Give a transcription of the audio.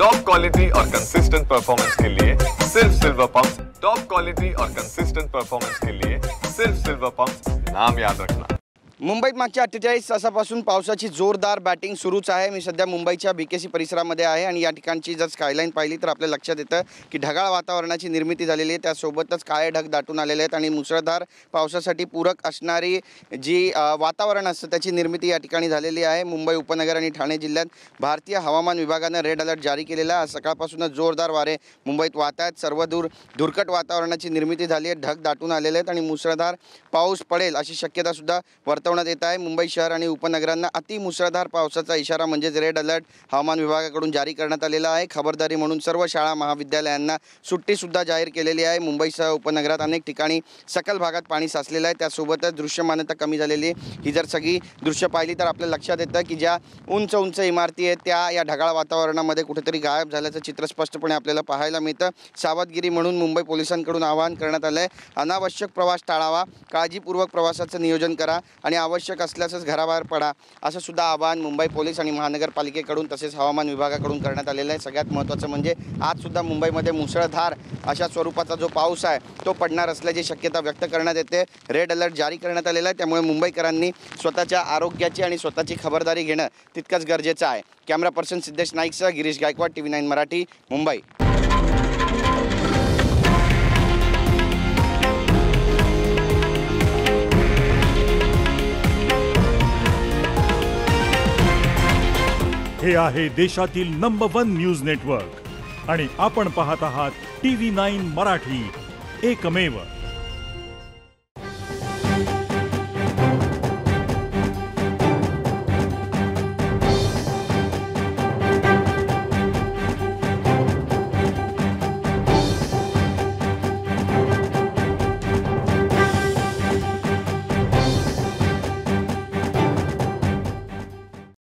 Top quality और consistent performance के लिए सिर्फ सिल्वर पंप्स। टॉप क्वालिटी और कंसिस्टेंट परफॉर्मेंस के लिए सिर्फ सिल्वर पंप्स, नाम याद रखना। मुंबईत मागच्या 48 तासापासून पावसाची जोरदार बॅटिंग सुरूच आहे। मी सध्या मुंबईच्या बीकेसी परिसरामध्ये आहे आणि या ठिकाणची जर स्कायलाईन पाहिली तर आपल्या लक्षात येतं की ढगाळ वातावरणाची निर्मिती झालेली आहे। त्यासोबतच काळे ढग दाटून आलेले आहेत आणि मुसळधार पावसासाठी पूरक असणारी जी वातावरण असतं त्याची निर्मिती या ठिकाणी झालेली आहे। मुंबई उपनगर आणि ठाणे जिल्ह्यात भारतीय हवामान विभागाने रेड अलर्ट जारी केलेला आहे। सकाळपासूनच जोरदार वारे मुंबईत वाहत आहेत। सर्वदूर धुरकट वातावरणाची निर्मिती झाली आहे। ढग दाटून आलेले आहेत आणि मुसळधार पाऊस पडेल अशी शक्यता सुद्धा वर्तवण्यात येत आहे। मुंबई शहर आणि उपनगरांना अति मुसळधार पावसाचा इशारा म्हणजेच रेड अलर्ट हवामान विभागाकडून जारी करण्यात आलेला आहे। खबरदारी म्हणून सर्व शाळा महाविद्यालयांना सुट्टी सुद्धा जाहीर केलेली आहे। मुंबईसह उपनगरात अनेक ठिकाणी सकल भागात पाणी साचलेलं आहे। त्यासोबतच दृश्यमानता कमी झालेली ही जर सगळी दृश्य पाहिली तर आपल्याला लक्षात येतं की ज्या उंच उंच इमारती आहेत त्या या ढगाळ वातावरणामध्ये कुठेतरी गायब झाल्याचं चित्र स्पष्टपणे आपल्याला पाहायला मिळतं। सावधगिरी म्हणून मुंबई पोलिसांकडून आवाहन करण्यात आलं आहे। अनावश्यक प्रवास टाळावा, काळजीपूर्वक प्रवासाचं नियोजन करा आणि आवश्यक असल्यासच घराबाहेर पडा असं सुद्धा आवाहन मुंबई पोलीस आणि महानगरपालिकेकडून तसेच हवामान विभागाकडून करण्यात आलेलं आहे। सगळ्यात महत्त्वाचं म्हणजे आज सुद्धा मुंबईमध्ये मुसळधार अशा स्वरूपाचा जो पाऊस आहे तो पडणार असल्याची शक्यता व्यक्त करण्यात येते। रेड अलर्ट जारी करण्यात आलेला आहे, त्यामुळे मुंबईकरांनी स्वतःच्या आरोग्याची आणि स्वतःची खबरदारी घेणं तितकंच गरजेचं आहे। कॅमेरा पर्सन सिद्धेश नाईकसह गिरीश गायकवाड, TV9 मराठी, मुंबई। हे आहे देशातील नंबर 1 न्यूज नेटवर्क आणि आपण पाहत आहात TV9 मराठी, एकमेव।